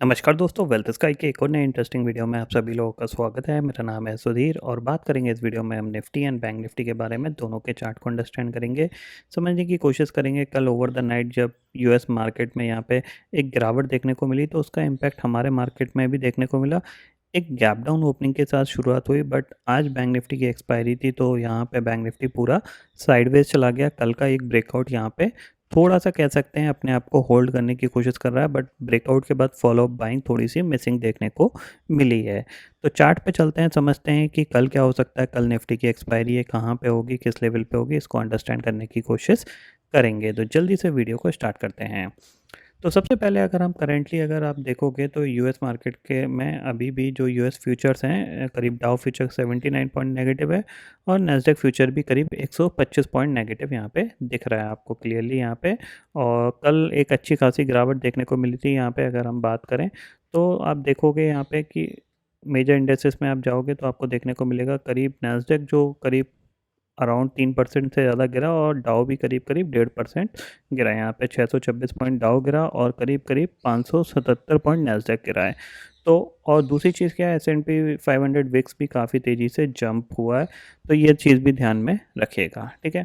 नमस्कार दोस्तों, wealth sky के एक और नए इंटरेस्टिंग वीडियो में आप सभी लोगों का स्वागत है। मेरा नाम है सुधीर और बात करेंगे इस वीडियो में हम निफ्टी एंड बैंक निफ्टी के बारे में। दोनों के चार्ट को अंडरस्टैंड करेंगे, समझने की कोशिश करेंगे। कल ओवर द नाइट जब यूएस मार्केट में यहाँ पे एक गिरावट देखने को मिली तो उसका इम्पैक्ट हमारे मार्केट में भी देखने को मिला। एक गैप डाउन ओपनिंग के साथ शुरुआत हुई, बट आज बैंक निफ्टी की एक्सपायरी थी तो यहाँ पे बैंक निफ्टी पूरा साइडवेज चला गया। कल का एक ब्रेकआउट यहाँ पे थोड़ा सा कह सकते हैं अपने आप को होल्ड करने की कोशिश कर रहा है, बट ब्रेकआउट के बाद फॉलोअप बाइंग थोड़ी सी मिसिंग देखने को मिली है। तो चार्ट पे चलते हैं, समझते हैं कि कल क्या हो सकता है। कल निफ्टी की एक्सपायरी है, कहाँ पे होगी, किस लेवल पे होगी, इसको अंडरस्टैंड करने की कोशिश करेंगे। तो जल्दी से वीडियो को स्टार्ट करते हैं। तो सबसे पहले अगर हम करेंटली अगर आप देखोगे तो यूएस मार्केट के में अभी भी जो यूएस फ्यूचर्स हैं, करीब डाउ फ्यूचर 79 पॉइंट नेगेटिव है और नैस्डैक फ्यूचर भी करीब 125 पॉइंट नेगेटिव यहाँ पे दिख रहा है आपको क्लियरली यहाँ पे। और कल एक अच्छी खासी गिरावट देखने को मिली थी यहाँ पे। अगर हम बात करें तो आप देखोगे यहाँ पे कि मेजर इंडेक्सेस में आप जाओगे तो आपको देखने को मिलेगा करीब नैस्डैक जो करीब अराउंड 3% से ज़्यादा गिरा और डाउ भी करीब करीब 1.5% गिरा है। यहाँ पे 626 पॉइंट डाउ गिरा और करीब करीब 577 पॉइंट नैस्डैक गिरा है। तो और दूसरी चीज़ क्या है, S&P 500 विक्स भी काफ़ी तेज़ी से जंप हुआ है, तो ये चीज़ भी ध्यान में रखिएगा। ठीक है,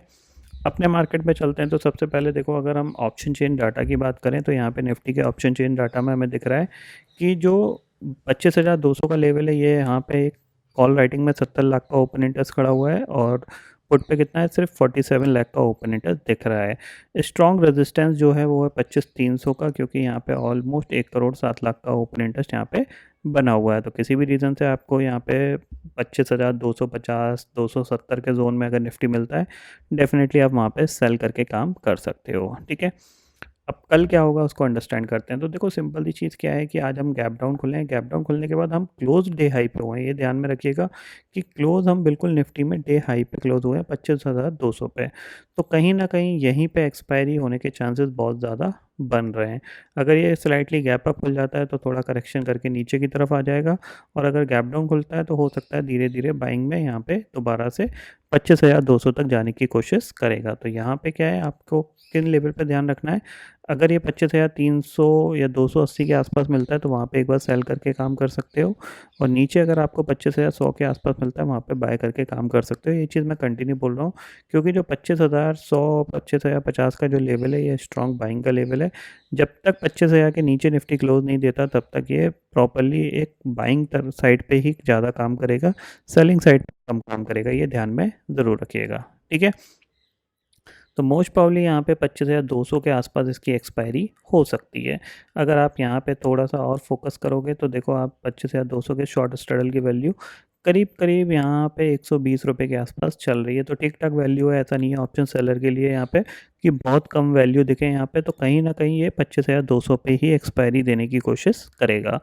अपने मार्केट में चलते हैं। तो सबसे पहले देखो, अगर हम ऑप्शन चेन डाटा की बात करें तो यहाँ पे निफ्टी के ऑप्शन चेन डाटा में हमें दिख रहा है कि जो 25,200 का लेवल है, ये यहाँ पे एक कॉल राइटिंग में 70 लाख का ओपन इंटरेस्ट खड़ा हुआ है और पुट पे कितना है, सिर्फ 47 लाख का ओपन इंटरेस्ट दिख रहा है। स्ट्रॉन्ग रेजिस्टेंस जो है वो है 25,300 का, क्योंकि यहाँ पे ऑलमोस्ट 1,07,00,000 का ओपन इंटरेस्ट यहाँ पे बना हुआ है। तो किसी भी रीज़न से आपको यहाँ पे 25,250 270 के जोन में अगर निफ्टी मिलता है, डेफिनेटली आप वहाँ पे सेल करके काम कर सकते हो। ठीक है, अब कल क्या होगा उसको अंडरस्टैंड करते हैं। तो देखो, सिंपल सी चीज़ क्या है कि आज हम गैप डाउन खुले हैं। गैप डाउन खुलने के बाद हम क्लोज डे हाई पे हुए हैं, ये ध्यान में रखिएगा कि क्लोज हम बिल्कुल निफ्टी में डे हाई पे क्लोज हुए हैं 25,200 पे। तो कहीं ना कहीं यहीं पे एक्सपायरी होने के चांसेस बहुत ज़्यादा बन रहे हैं। अगर ये स्लाइटली गैप अप खुल जाता है तो थोड़ा करेक्शन करके नीचे की तरफ आ जाएगा, और अगर गैप डाउन खुलता है तो हो सकता है धीरे धीरे बाइंग में यहाँ पे दोबारा से 25,200 तक जाने की कोशिश करेगा। तो यहाँ पे क्या है, आपको किन लेवल पे ध्यान रखना है। अगर ये 25,300 या 280 के आसपास मिलता है तो वहाँ पे एक बार सेल करके काम कर सकते हो, और नीचे अगर आपको 25,100 के आसपास मिलता है वहाँ पे बाय करके काम कर सकते हो। ये चीज़ मैं कंटिन्यू बोल रहा हूँ, क्योंकि जो 25,100 25,050 का जो लेवल है, ये स्ट्रॉन्ग बाइंग का लेवल है। जब तक 25,000 के नीचे निफ्टी क्लोज नहीं देता तब तक ये प्रॉपरली एक बाइंग साइड पे ही ज़्यादा काम करेगा, सेलिंग साइड पे कम काम करेगा। ये ध्यान में ज़रूर रखिएगा। ठीक है, तो मोस्ट प्रॉब्ली यहाँ पे 25,200 के आसपास इसकी एक्सपायरी हो सकती है। अगर आप यहाँ पे थोड़ा सा और फोकस करोगे तो देखो, आप 25,200 के शॉर्ट स्ट्रगल की वैल्यू करीब करीब यहाँ पे 120 रुपये के आसपास चल रही है। तो ठीक ठाक वैल्यू है, ऐसा नहीं है ऑप्शन सेलर के लिए यहाँ पे कि बहुत कम वैल्यू दिखे यहाँ पे। तो कहीं ना कहीं ये 25,200 पे ही एक्सपायरी देने की कोशिश करेगा।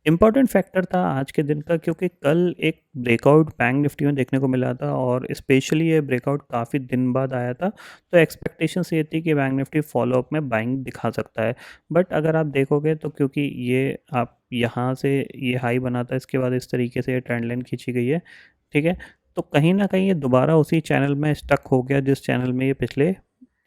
इम्पॉर्टेंट फैक्टर था आज के दिन का, क्योंकि कल एक ब्रेकआउट बैंक निफ्टी में देखने को मिला था और स्पेशली ये ब्रेकआउट काफ़ी दिन बाद आया था। तो एक्सपेक्टेशंस ये थी कि बैंक निफ्टी फॉलोअप में बाइंग दिखा सकता है, बट अगर आप देखोगे तो क्योंकि ये आप यहाँ से ये हाई बना था, इसके बाद इस तरीके से ये ट्रेंड लाइन खींची गई है। ठीक है, तो कहीं ना कहीं ये दोबारा उसी चैनल में स्टक हो गया जिस चैनल में ये पिछले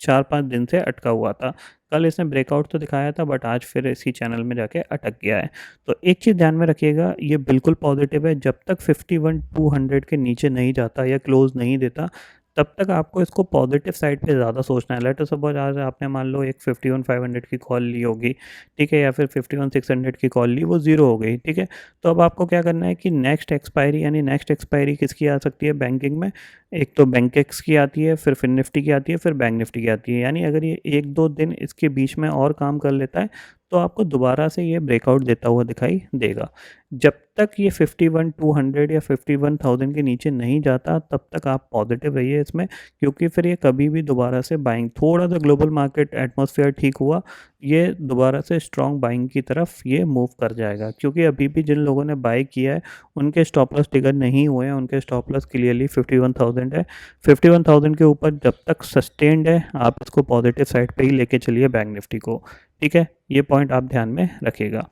4-5 दिन से अटका हुआ था। कल इसने ब्रेकआउट तो दिखाया था, बट आज फिर इसी चैनल में जाके अटक गया है। तो एक चीज़ ध्यान में रखिएगा, ये बिल्कुल पॉजिटिव है। जब तक 51,200 के नीचे नहीं जाता या क्लोज नहीं देता, तब तक आपको इसको पॉजिटिव साइड पे ज़्यादा सोचना है। लेट सपोज आज आपने मान लो एक 51,500 की कॉल ली होगी, ठीक है, या फिर 51,600 की कॉल ली, वो ज़ीरो हो गई। ठीक है, तो अब आपको क्या करना है कि नेक्स्ट एक्सपायरी, यानी नेक्स्ट एक्सपायरी किसकी आ सकती है बैंकिंग में। एक तो बैंक एक्स की आती है, फिर निफ्टी की आती है, फिर बैंक निफ्टी की आती है। यानी अगर ये 1-2 दिन इसके बीच में और काम कर लेता है तो आपको दोबारा से ये ब्रेकआउट देता हुआ दिखाई देगा। जब तक ये 51,200 या 51,000 के नीचे नहीं जाता तब तक आप पॉजिटिव रहिए इसमें, क्योंकि फिर ये कभी भी दोबारा से बाइंग, थोड़ा सा ग्लोबल मार्केट एटमॉस्फेयर ठीक हुआ, ये दोबारा से स्ट्रॉन्ग बाइंग की तरफ ये मूव कर जाएगा। क्योंकि अभी भी जिन लोगों ने बाय किया है उनके स्टॉप लॉस ट्रिगर नहीं हुए हैं, उनके स्टॉप लॉस क्लियरली 51,000 है। 51,000 के ऊपर जब तक सस्टेन्ड है, आप इसको पॉजिटिव साइड पे ही लेके चलिए बैंक निफ्टी को। ठीक है, ये पॉइंट आप ध्यान में रखिएगा।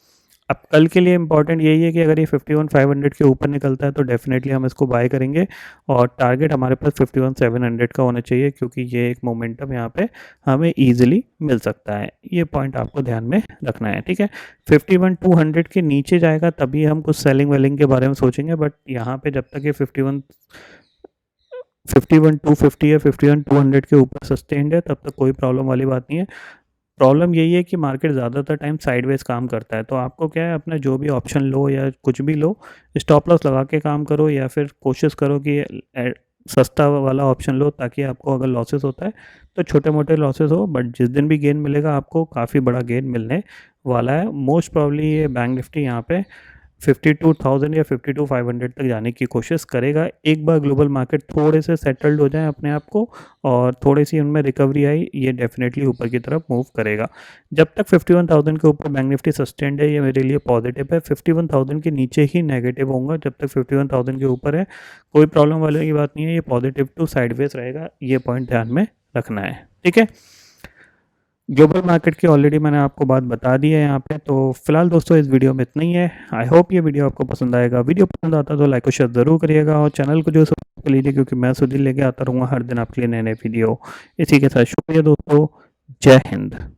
अब कल के लिए इंपॉर्टेंट यही है कि अगर ये 51,500 के ऊपर निकलता है तो डेफिनेटली हम इसको बाय करेंगे और टारगेट हमारे पास 51,700 का होना चाहिए, क्योंकि ये एक मोमेंटम यहाँ पे हमें ईजिली मिल सकता है। ये पॉइंट आपको ध्यान में रखना है, ठीक है। 51,200 के नीचे जाएगा तभी हम कुछ सेलिंग वेलिंग के बारे में सोचेंगे, बट यहाँ पे जब तक ये 51,250 या 51,200 के ऊपर सस्टेन्ड है तब तक कोई प्रॉब्लम वाली बात नहीं है। प्रॉब्लम यही है कि मार्केट ज़्यादातर टाइम साइडवेज काम करता है, तो आपको क्या है, अपना जो भी ऑप्शन लो या कुछ भी लो, स्टॉप लॉस लगा के काम करो या फिर कोशिश करो कि सस्ता वाला ऑप्शन लो, ताकि आपको अगर लॉसेस होता है तो छोटे मोटे लॉसेस हो, बट जिस दिन भी गेन मिलेगा आपको काफ़ी बड़ा गेन मिलने वाला है। मोस्ट प्रॉब्ली ये बैंक निफ्टी यहाँ पे 52,000 या 52,500 तक जाने की कोशिश करेगा। एक बार ग्लोबल मार्केट थोड़े से सेटल्ड हो जाए अपने आप को और थोड़ी सी उनमें रिकवरी आई, ये डेफिनेटली ऊपर की तरफ मूव करेगा। जब तक 51,000 के ऊपर बैंक निफ्टी सस्टेंड है, ये मेरे लिए पॉजिटिव है। 51,000 के नीचे ही नेगेटिव होगा। जब तक 51,000 के ऊपर है कोई प्रॉब्लम वाले की बात नहीं है, ये पॉजिटिव टू साइडवेज रहेगा, ये पॉइंट ध्यान में रखना है, ठीक है। ग्लोबल मार्केट की ऑलरेडी मैंने आपको बात बता दी है यहाँ पे। तो फिलहाल दोस्तों इस वीडियो में इतना ही है। आई होप ये वीडियो आपको पसंद आएगा। वीडियो पसंद आता तो लाइक और शेयर ज़रूर करिएगा और चैनल को जो सब्सक्राइब कर लीजिए, क्योंकि मैं सुधीर लेके आता रहूँगा हर दिन आपके लिए नए नए वीडियो। इसी के साथ शुक्रिया दोस्तों, जय हिंद।